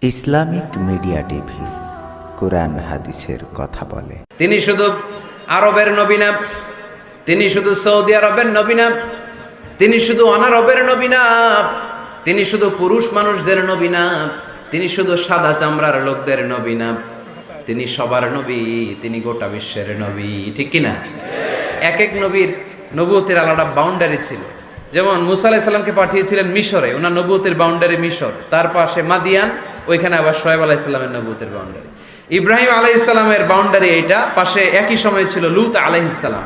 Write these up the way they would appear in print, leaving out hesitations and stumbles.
Islamic media TV কোরআন হাদিসের কথা বলে। তিনি শুধু আরবের নবী না, তিনি শুধু সৌদি আরবের নবী না, তিনি শুধু অনারবের নবী না, তিনি শুধু পুরুষ মানুষদের নবী না, তিনি শুধু সাদা চামড়ার লোকদের নবী না, তিনি সবার নবী, তিনি গোটা বিশ্বের নবী। ঠিক কিনা? এক এক নবীর নবুয়তের আলাদা বাউন্ডারি ছিল। যেমন মুসা আলাইহিস সালামকে পাঠিয়েছিলেন মিশরে, ওনার নবুয়তের বাউন্ডারি মিশর, তার পাশে মাদিয়ান, ওইখানে আবার শোয়েব আলাইহিস সালামের নবুয়তের বাউন্ডারি। ইব্রাহিম আলাইহিস সালামের বাউন্ডারি এইটা, পাশে একই সময় ছিল লূত আলাইহিস সালাম,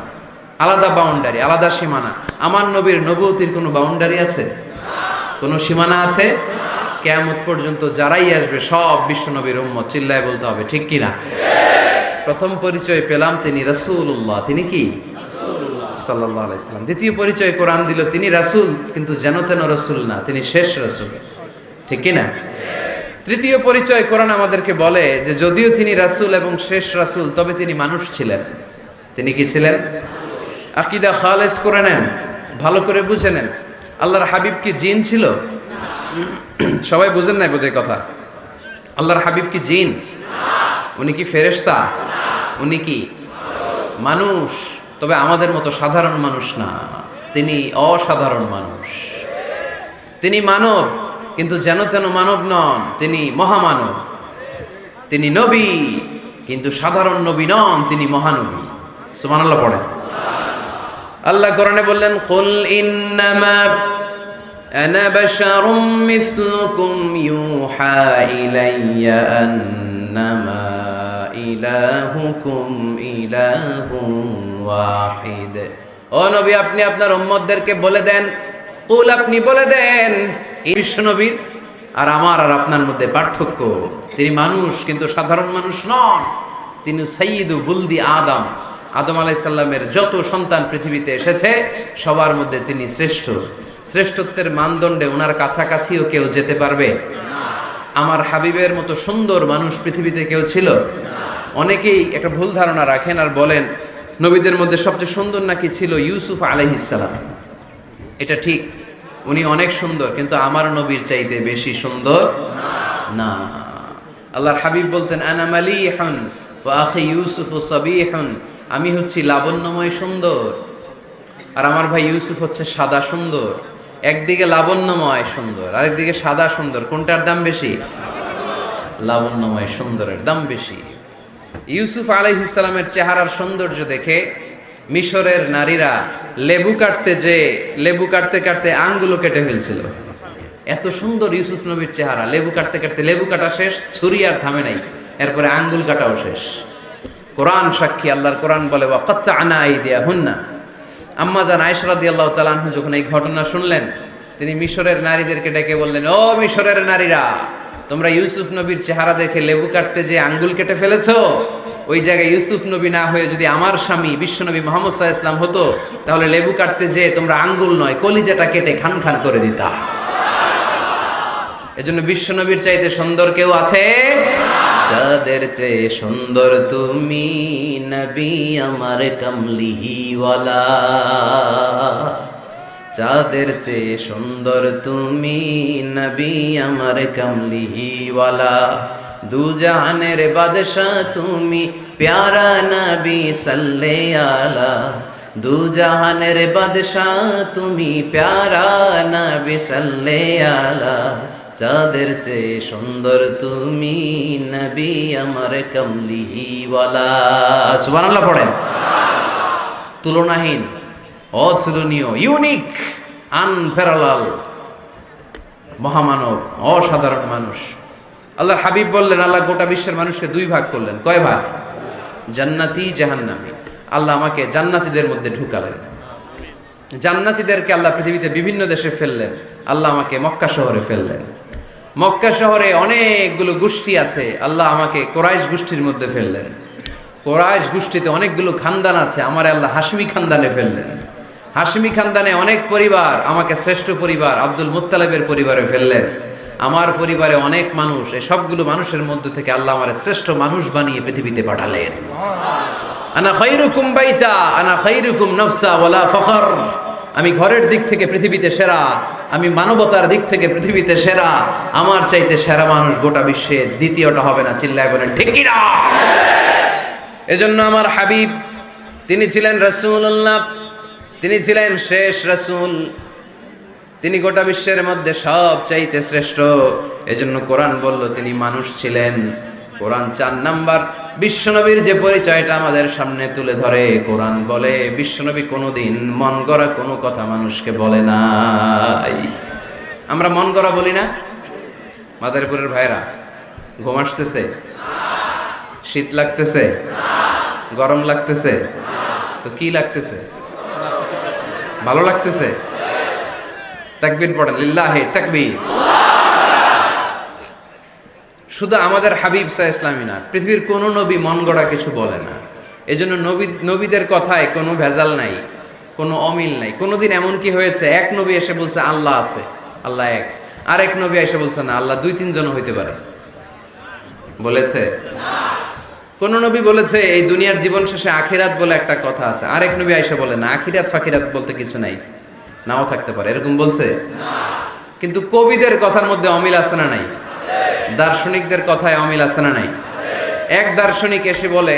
আলাদা বাউন্ডারি, আলাদা সীমানা। আমার নবীর নবুয়তির কোনো বাউন্ডারি আছে? কোনো সীমানা আছে? কিয়ামত পর্যন্ত যারাই আসবে সব বিশ্ব নবীর উম্মত। চিল্লায় বলতে হবে ঠিক কিনা? প্রথম পরিচয় পেলাম তিনি রাসূলুল্লাহ, তিনি কি সাল্লাল্লাহু আলাইহি সাল্লাম। দ্বিতীয় পরিচয় কোরআন দিল তিনি রাসূল, কিন্তু যেন তেন রাসূল না, তিনি শেষ রাসূল। ঠিক কিনা? তৃতীয় পরিচয় কোরআন আমাদেরকে বলে যে যদিও তিনি রাসূল এবং শেষ রাসূল, তবে তিনি মানুষ ছিলেন। তিনি কি ছিলেন? আকীদা খালেস করে নেন, ভালো করে বুঝে নেন। আল্লাহর হাবিব কি জিন ছিল? সবাই বুঝেন নাই বোধহয় কথা। আল্লাহর হাবিব কি জিন? উনি কি ফেরেশতা? উনি কি মানুষ? তবে আমাদের মতো সাধারণ মানুষ না, তিনি অসাধারণ মানুষ। তিনি মানব, কিন্তু যেন তেন মানব নন, তিনি মহামানব। তিনি নবী, কিন্তু সাধারণ নবী নন, তিনি মহানবী। সুবহানাল্লাহ পড়েন। আল্লাহ কোরআনে বললেন, কুল ইন্নামা আনা বাশারুম মিসলুকুম ইউহা ইলাইয়া আন্নামা ইলাহুকুম ইলাহুন ওয়াহিদ। ও নবী, আপনি আপনার উম্মতদেরকে বলে দেন, কুল, আপনি বলে দেন, এই বিশ্ব নবীর আর আমার আর আপনার মধ্যে পার্থক্য। তিনি মানুষ, কিন্তু সাধারণ মানুষ নন। তিনি সাইয়্যিদু বুলদি আদম, আদম আলাইহিস সালামের যত সন্তান পৃথিবীতে এসেছে সবার মধ্যে তিনি শ্রেষ্ঠ। শ্রেষ্ঠত্বের মানদণ্ডে ওনার কাছাকাছিও কেউ যেতে পারবে না। আমার হাবিবের মতো সুন্দর মানুষ পৃথিবীতে কেউ ছিল? অনেকেই একটা ভুল ধারণা রাখেন আর বলেন নবীদের মধ্যে সবচেয়ে সুন্দর নাকি ছিল ইউসুফ আলাইহিস সালাম। এটা ঠিক, উনি অনেক সুন্দর, কিন্তু আমার নবীর চাইতে বেশি সুন্দর না। আল্লাহর হাবিব বলতেন, আনা মালিহুন ওয়া আখি ইউসুফ সাবিহুন, আমি হচ্ছি লাবণ্যময় সুন্দর, আর আমার ভাই ইউসুফ হচ্ছে সাদা সুন্দর। একদিকে লাবণ্যময় সুন্দর, আরেকদিকে সাদা সুন্দর, কোনটার দাম বেশি? লাবণ্যময় সুন্দরের দাম বেশি। ইউসুফ আলাইহিস সালামের চেহারার সৌন্দর্য দেখে মিশরের নারীরা লেবু কাটতে কাটতে আঙ্গুলও কেটে ফেলছিল। এত সুন্দর ইউসুফ নবীর চেহারা, লেবু কাটতে কাটতে লেবু কাটা শেষ, ছুরি আর থামে নাই, এরপরে আঙ্গুল কাটাও শেষ। কোরআন সাক্ষী, আল্লাহর কোরআন বলে ওয়াকাত্তা'না আইদিয়াহুন্না। আম্মা জান আয়েশা রাদিয়াল্লাহু তাআলা আনহা যখন এই ঘটনা শুনলেন, তিনি মিশরের নারীদেরকে ডেকে বললেন, ও মিশরের নারীরা, তোমরা ইউসুফ নবীর চেহারা দেখে লেবু কাটতে যে আঙ্গুল কেটে ফেলেছো, ওই জায়গায় ইউসুফ নবী না হয়ে যদি আমার স্বামী বিশ্বনবী মুহাম্মদ সাল্লাল্লাহু আলাইহি ওয়াসাল্লাম হতো, তাহলে লেবু কাটতে যে তোমরা আঙ্গুল নয় কলিজাটা কেটে খান খান করে দিতা। এজন্য বিশ্বনবীর চাইতে সুন্দর কেউ আছে? যাদের চেয়ে সুন্দর তুমি নবী আমার কামলিওয়ালা, যাদের চেয়ে সুন্দর তুমি নবী আমার কামলিওয়ালা, দু জাহানের বাদশা তুমি প্যারা নবী সাল্লে আলা, দু জাহানের বাদশা তুমি প্যারা নবী সাল্লে আলা, যাদের চেয়ে সুন্দর তুমি নবী আমার কামলিওয়ালা। সুবহানাল্লাহ পড়েন। তুলনাহীন, অতুলনীয়, ইউনিক, আনপ্যারালাল, মহামানব, অসাধারণ মানুষ। আল্লাহর হাবিব বললেন, আল্লাহ গোটা বিশ্বের মানুষকে দুই ভাগ করলেন। কয় ভাগ? জান্নাতি, জাহান্নামী। আল্লাহ আমাকে জান্নাতীদের মধ্যে ঢুকালেন। জান্নাতীদেরকে আল্লাহ পৃথিবীতে বিভিন্ন দেশে ফেললেন, আল্লাহ আমাকে মক্কা শহরে ফেললেন। মক্কা শহরে অনেকগুলো গোষ্ঠী আছে, আল্লাহ আমাকে কোরাইশ গোষ্ঠীর মধ্যে ফেললেন। কোরাইশ গোষ্ঠীতে অনেকগুলো খানদান আছে, আমার আল্লাহ হাশমি খানদানে ফেললেন। হাশমি খানদানে অনেক পরিবার, আমাকে শ্রেষ্ঠ পরিবার আব্দুল মুত্তালিবের পরিবারে ফেললেন। আমার পরিবারে অনেক মানুষ, এই সবগুলো মানুষের মধ্যে থেকে আল্লাহ আমার শ্রেষ্ঠ মানুষ বানিয়ে পৃথিবীতে পাঠালেন। আনা খায়রুকুম বাইতা আনা খায়রুকুম নাফসা ওয়ালা ফখর, আমি ঘরের দিক থেকে পৃথিবীতে সেরা, আমি মানবতার দিক থেকে পৃথিবীতে সেরা, আমার চাইতে সেরা মানুষ গোটা বিশ্বে দ্বিতীয়টা হবে না। চিল্লায় বলেন ঠিক কি না? এজন্য আমার হাবিব, তিনি ছিলেন রাসূলুল্লাহ, তিনি ছিলেন শেষ রাসূল, তিনি গোটা বিশ্বের মধ্যে সব চাইতে শ্রেষ্ঠ। এজন্য কোরআন বলল তিনি মানুষ ছিলেন। কোরআন 4 নাম্বার বিশ্বনবীর যে পরিচয়টা আমাদের সামনে তুলে ধরে, কোরআন বলে বিশ্বনবী কোনোদিন মন গড়া কোনো কথা মানুষকে বলে নাই। আমরা মন গড়া বলি না? মাদারীপুরের ভাইরা, ঘুম আসতেছে? শীত লাগতেছে? গরম লাগতেছে? তো কি লাগতেছে? ভালো লাগতেছে? তাকবীর পড়েন, লিল্লাহি তাকবীর। শুধু আমাদের হাবিব সাল্লাল্লাহু আলাইহি ওয়াসাল্লাম না, পৃথিবীর কোনো নবী মন গড়া কিছু বলে না। এজন্য নবীদের কথায় কোনো ভেজাল নাই, কোনো অমিল নাই। কোনোদিন এমন কি হয়েছে এক নবী এসে বলছে আল্লাহ আছে, আল্লাহ এক, আরেক নবী এসে বলছে না আল্লাহ 2-3 জন হইতে পারে? বলেছে? কোন নবী বলেছে এই দুনিয়ার জীবন শেষে আখিরাত বলে একটা কথা আছে, আরেক নবী এসে বলে না আখিরাত ফাখিরাত বলতে কিছু নাই, নাও থাকতে পারে, এরকম বলছে? কিন্তু কবিদের কথার মধ্যে অমিল আছে না নাই? দার্শনিকদের কথায় অমিল আছে না নাই? এক দার্শনিক এসে বলে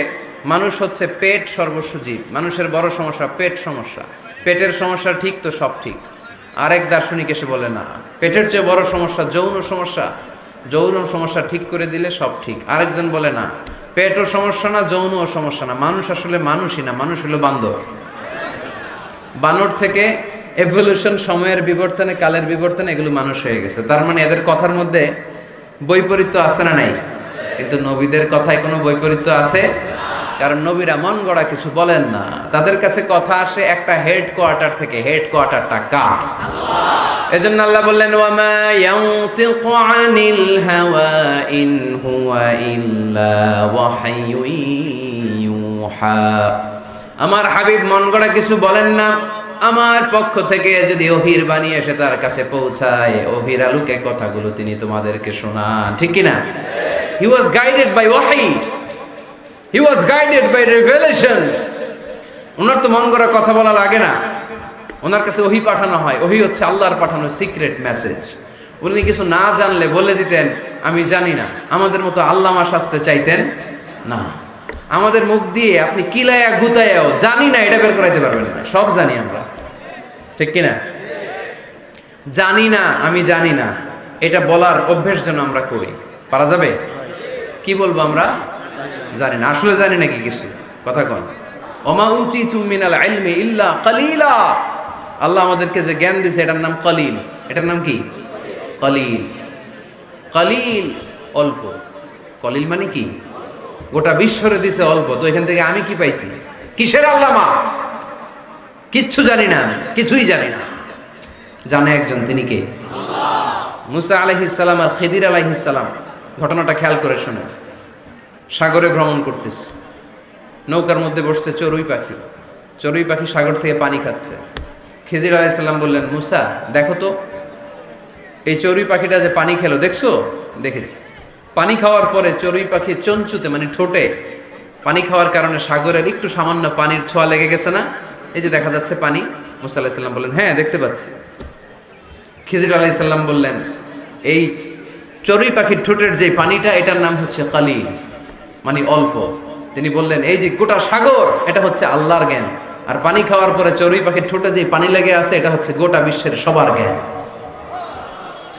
মানুষ হচ্ছে পেট সর্বস্ব জীব, মানুষের বড় সমস্যা পেট সমস্যা, পেটের সমস্যা ঠিক তো সব ঠিক। আরেক দার্শনিক এসে বলে না, পেটের চেয়ে বড় সমস্যা যৌন সমস্যা, যৌন সমস্যা ঠিক করে দিলে সব ঠিক। আরেকজন বলে না, পেটও সমস্যা না, যৌনও সমস্যা না, মানুষ আসলে মানুষই না, মানুষ হলো বান্দর। বানর থেকে এভলিউশন, সময়ের বিবর্তনে, কালের বিবর্তনে এগুলো মানুষ হয়ে গেছে। তার মানে এদের কথার মধ্যে বৈপরীত্য আছে না নাই? কিন্তু নবীদের কথায় কোনো বৈপরীত্য আছে? কারণ নবীরা মন গড়া কিছু বলেন না, তাদের কাছে কথা আসে একটা হেডকোয়ার্টার থেকে। হেডকোয়ার্টারটা কার? এজন্য আল্লাহ বললেন ওয়ামা ইয়ানতিকু আনিল হাওয়া ইন হুয়া ইল্লা ওয়াহয়ুন ইউহা। আমার হাবিব মন গড়া কিছু বলেন না, আমার পক্ষ থেকে যদি ওহির বাণী এসে তার কাছে পৌঁছায়, ওহির আলোকে কথাগুলো তিনি তোমাদেরকে শোনান। ঠিক কি না? হি ওয়াজ গাইডেড বাই ওয়াহি, হি ওয়াজ গাইডেড বাই রিভেলেশন। ওনার তো মন গড়া কথা বলা লাগে না, ওনার কাছে ওহি পাঠানো হয়। ওহি হচ্ছে আল্লাহর পাঠানো সিক্রেট মেসেজ। উনি কিছু না জানলে বলে দিতেন আমি জানি না, আমাদের মতো আল্লামা শাস্তে চাইতেন না। আমাদের মুখ দিয়ে আপনি কিলায়া গুতায়াও জানি না এটা বের করাইতে পারবেন না, সব জানি আমরা। ঠিক কিনা? জানি না, আমি জানি না, এটা বলার অভ্যেস যেন আমরা করি। পারা যাবে? কি বলবো আমরা? জানি না। আসলে জানি নাকি কিছু? কথা কন। ওমা উতিতুম মিনাল ইলমি ইল্লা কালিলা। আল্লাহ আমাদেরকে যে জ্ঞান দিয়েছে এটার নাম কলিল। এটার নাম কি? কলিল। কলিল অল্প। কলিল মানে কি? গোটা বিশ্বরে দিছে অল্প, তো এখান থেকে আমি কি পাইছি? কিসের আল্লামা? কিচ্ছু জানি না, কিছুই জানি না। জানে একজন, তিনি কে? মুসা আলাইহিস সালাম আর খিদির আলাইহিস সালাম। ঘটনাটা খেয়াল করে শোনেন। সাগরে ভ্রমণ করতেছে, নৌকার মধ্যে বসছে চড়ুই পাখি। চড়ুই পাখি সাগর থেকে পানি খাচ্ছে। খিজির আলাইহিস সালাম বললেন, মুসা দেখো তো এই চড়ুই পাখিটা যে পানি খেলো, দেখছো? দেখেছি। পানি খাওয়ার পরে চড়ুই পাখি চঞ্চুতে মানে ঠোঁটে পানি খাওয়ার কারণে সাগরের একটু সামান্য পানির ছোঁয়া লেগে গেছে না? এই যে দেখা যাচ্ছে পানি। মুসা আলাইহিস সালাম বললেন, হ্যাঁ দেখতে পাচ্ছি। খিজির আলাইহিস সালাম বললেন, এই চড়ুই পাখির ঠোঁটের যে পানিটা, এটার নাম হচ্ছে কালিল, মানে অল্প। তিনি বললেন, এই যে গোটা সাগর, এটা হচ্ছে আল্লাহর জ্ঞান, আর পানি খাওয়ার পরে চড়ুই পাখির ঠোঁটে যে পানি লেগে আছে, এটা হচ্ছে গোটা বিশ্বের সবার জ্ঞান।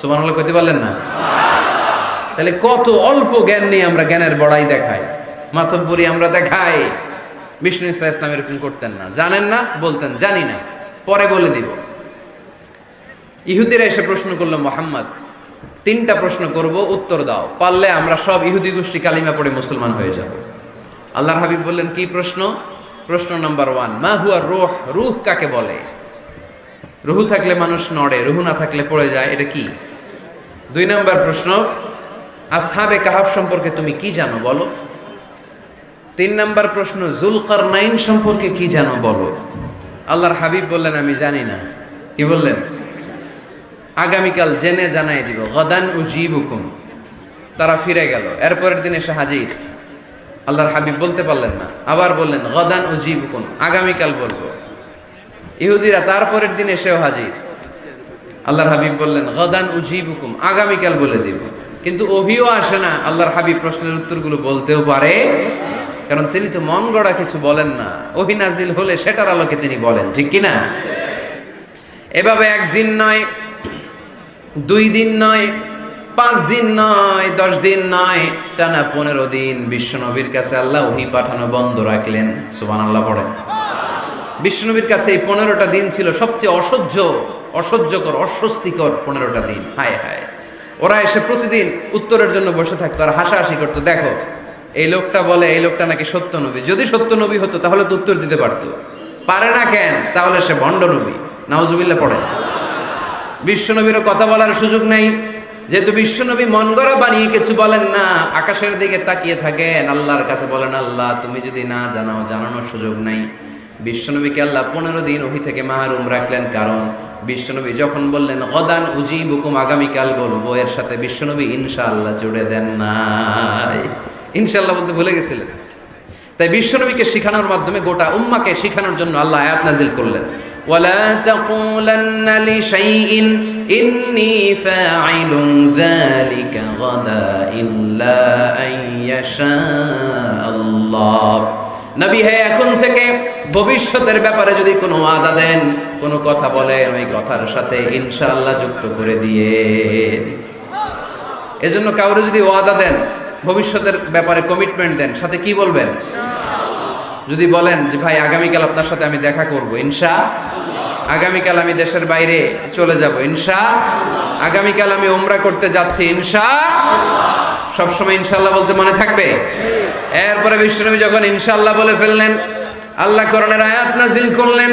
সুবহানাল্লাহ কইতে পারলেন না? তাহলে কত অল্প জ্ঞান নিয়ে আমরা জ্ঞানের বড়াই দেখাই, মাতব্বরি আমরা দেখাই। বিষ্ণু ইসা ইসলাম এরকম করতেন না। জানেন না বলতেন জানি না, পরে বলে দিব। ইহুদিরা এসে প্রশ্ন করলো, মুহাম্মদ 3টা প্রশ্ন করব, উত্তর দাও, পারলে আমরা সব ইহুদি গোষ্ঠী কালিমা পড়ে মুসলমান হয়ে যাব। আল্লাহর হাবিব বললেন, কি প্রশ্ন? প্রশ্ন নাম্বার 1, মা হুয়া রূহ। রূহ কাকে বলে? রূহ থাকলে মানুষ নড়ে, রূহ না থাকলে পড়ে যায়, এটা কি? 2 নাম্বার প্রশ্ন, আসহাবে কাহাফ সম্পর্কে তুমি কি জানো বলো। 3 নাম্বার প্রশ্ন, যুলকারনাইন সম্পর্কে কি জানো বলো। আল্লাহর হাবিব বললেন, আমি জানি না। কি বললেন? আগামীকাল জেনে জানাই দিব। গদান উজিবুকুম। তারা ফিরে গেল। এরপরের দিন এসে হাজির। আল্লাহর হাবিব বলতে পারলেন না, আবার বললেন গদান উজিবুকুম, আগামীকাল বলবো। ইহুদিরা তারপরের দিন এসেও হাজির। আল্লাহর হাবিব বললেন গদান উজিবুকুম, আগামীকাল বলে দিব। কিন্তু ওহিও আসে না, আল্লাহর হাবিব প্রশ্নের উত্তরগুলো বলতেও পারে, কারণ তিনি তো মন গড়া কিছু বলেন না। ওহি নাজিল হলে সেটার আলোকে তিনি বলেন, ঠিক কিনা? এভাবে একদিন নয়, 2 দিন নয়, 5 দিন নয়, 10 দিন নয়, টানা 15 দিন বিশ্বনবীর কাছে আল্লাহ ওহী পাঠানো বন্ধ রাখলেন। সুবহানাল্লাহ পড়েন। বিশ্বনবীর কাছে এই 15টা দিন ছিল সবচেয়ে অসহ্যকর, অস্বস্তিকর 15টা দিন। হায় হায়, ওরা এসে প্রতিদিন উত্তরের জন্য বসে থাকতো আর হাসাহাসি করতো, দেখো এই লোকটা বলে এই লোকটা নাকি সত্য নবী। যদি সত্য নবী হতো তাহলে তো উত্তর দিতে পারতো, পারে না কেন? তাহলে সে ভণ্ড নবী। নাউজুবিল্লাহ পড়েন। বিশ্বনবীরও কথা বলার সুযোগ নেই, যেহেতু বিশ্বনবী মন গড়া বানিয়ে কিছু বলেন না, আকাশের দিকে তাকিয়ে থাকেন, আল্লাহর কাছে বলেন আল্লাহ তুমি যদি না জানাও, জানানোর সুযোগ নাই। বিশ্বনবীকে আল্লাহ 15 দিন ওহী থেকে মাহরুম রাখলেন, কারণ বিশ্বনবী যখন বললেন গদান উজিবুকুম, আগামীকাল বলবো, এর সাথে বিশ্বনবী ইনশাআল্লাহ জুড়ে দেন নাই। ইনশাআল্লাহ বলতে ভুলে গেছিলেন। তাই বিশ্বনবীকে শিখানোর মাধ্যমে গোটা উম্মাকে শিখানোর জন্য আল্লাহ আয়াত নাজিল করলেন, ওয়ালা তাকুলান্না লিশাইইন ইন্নী ফাঈলুন যালিকা গাদা ইল্লা আইয়াশা আল্লাহ। নবী হে, এখন থেকে ভবিষ্যতের ব্যাপারে যদি কোনো ওয়াদা দেন, কোনো কথা বলেন, ওই কথার সাথে ইনশাআল্লাহ যুক্ত করে দিয়ে। এজন্য কাউরে যদি ওয়াদা দেন, ভবিষ্যতের ব্যাপারে কমিটমেন্ট দেন, সাথে কি বলবেন? যদি বলেন যে ভাই আগামীকাল আপনার সাথে আমি দেখা করব, আগামীকাল আমি দেশের বাইরে চলে যাব, আগামীকাল আমি উমরা করতে যাচ্ছি, সবসময় ইনশাআল্লাহ বলতে মনে থাকবে। এরপরে বিশ্বনবী যখন ইনশাআল্লাহ বলে ফেললেন, আল্লাহ কোরআনের আয়াত নাজিল করলেন।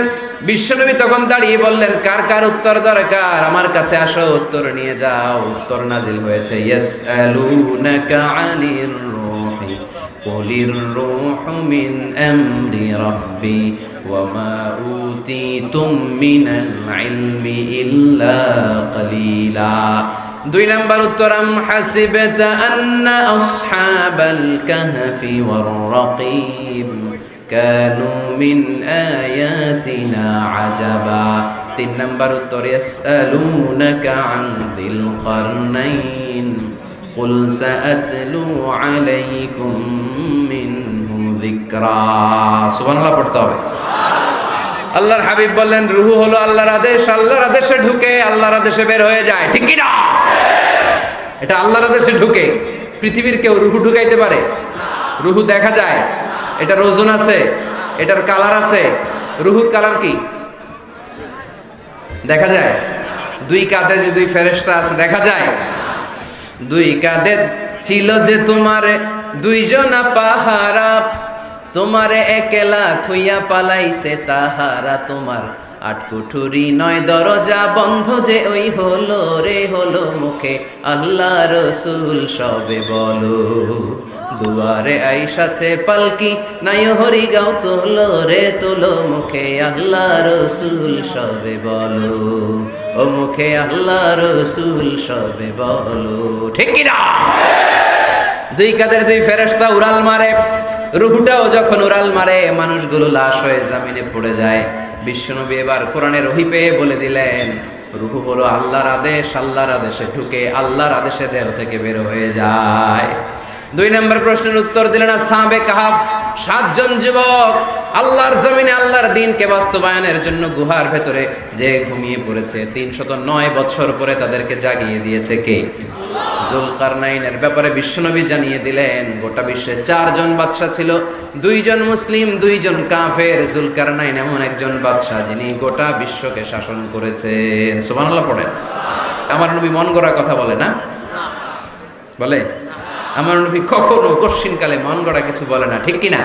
বিশ্বনবী তখন দাঁড়িয়ে বললেন, কার কার উত্তর দরকার আমার কাছে আসো, উত্তর নিয়ে যাও। উত্তর নাজিল হয়েছে, ইয়াসআলুনাকা আনির রূহি কুলির রূহু মিন আমরি রাব্বি ওয়া মা উতিতুম মিনাল ইলমি ইল্লা কালিলা। 2 নাম্বার উত্তর, আম হাসিবতা আন্না আসহাবাল কাহফি ওয়ার রাকিব কানু মিন আয়াতিনা আজাবা। 3 নাম্বার উত্তর, ইয়াসআলুনাকা আন যিল কারনাইন কুল সাআতলু আলাইকুম মিনহু যিকরা। সুবহানাল্লাহ পড়তে হবে। আল্লাহর হাবিব বললেন, রূহ হলো আল্লাহর আদেশ, আল্লাহর আদেশে ঢুকে আল্লাহর আদেশে বের হয়ে যায়, ঠিক কি না? এটা আল্লাহর আদেশে ঢুকে। পৃথিবীর কেউ রূহ ঢুকাইতে পারে? রূহ দেখা যায়, এটার ওজন আছে, এটার কালার আছে। রূহুর কালার কি দেখা যায়? 2 কাঁধে যে 2 ফেরেশতা আছে দেখা যায়। 2 কাঁধে ছিল যে তোমারে 2 জনা পাহারা, তোমারে একলা থুইয়া পালাইছে তাহারা। তোমার 8 কুঠুরি 9 দরজা বন্ধ যে ওই হলো রে হলো, মুখে আল্লাহ রসুল সবে বলো। দুয়ারে আইসাছে পালকি নাই হরি গাও তোলো রে তোলো, মুখে আল্লাহ রসুল সবে বলো, ও মুখে আল্লাহ রসুল সবে বলো, ঠিক কি না? 2 কাঁধের 2 ফেরেশতা উড়াল মারে। রূহটাও যখন উড়াল মারে, মানুষগুলো লাশ হয়ে জমিনে পড়ে যায়। বিশ্বনবী এবার কোরআনের ওহী পেয়ে বলে দিলেন, রূহ হলো আল্লাহর আদেশ, আল্লাহর আদেশে ঢুকে আল্লাহর আদেশে দেহ থেকে বের হয়ে যায়। 2 নম্বর প্রশ্নের উত্তর দিলেন আসহাবে কাহাফ, 7 জন যুবক আল্লাহর জমিনে আল্লাহর দ্বীনকে বাস্তবায়নের জন্য গুহার ভেতরে যে ঘুমিয়ে পড়েছে। 309 বছর পরে তাদেরকে জাগিয়ে দিয়েছে কে? জুলকারনাইনের ব্যাপারে বিশ্বনবী জানিয়ে দিলেন, গোটা বিশ্বে 4 জন বাদশা ছিল, 2 জন মুসলিম 2 জন কাফের। জুলকারনাইন এমন একজন বাদশা যিনি গোটা বিশ্বকে শাসন করেছেন। সুবহানাল্লাহ পড়েন। আমার নবী মন গড়া কথা বলে না? বলে? আমার নবী কখনো কশিনকালে মন গড়া কিছু বলে না, ঠিক কি না?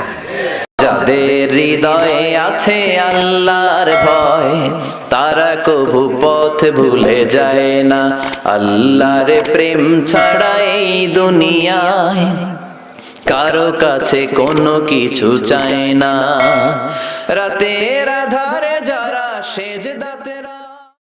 যাদের হৃদয়ে আছে আল্লাহর ভয়, তারা কভু পথ ভুলে যায় না। আল্লাহর প্রেম ছাড়া এই দুনিয়ায় কারো কাছে কোনো কিছু চায় না। রাতের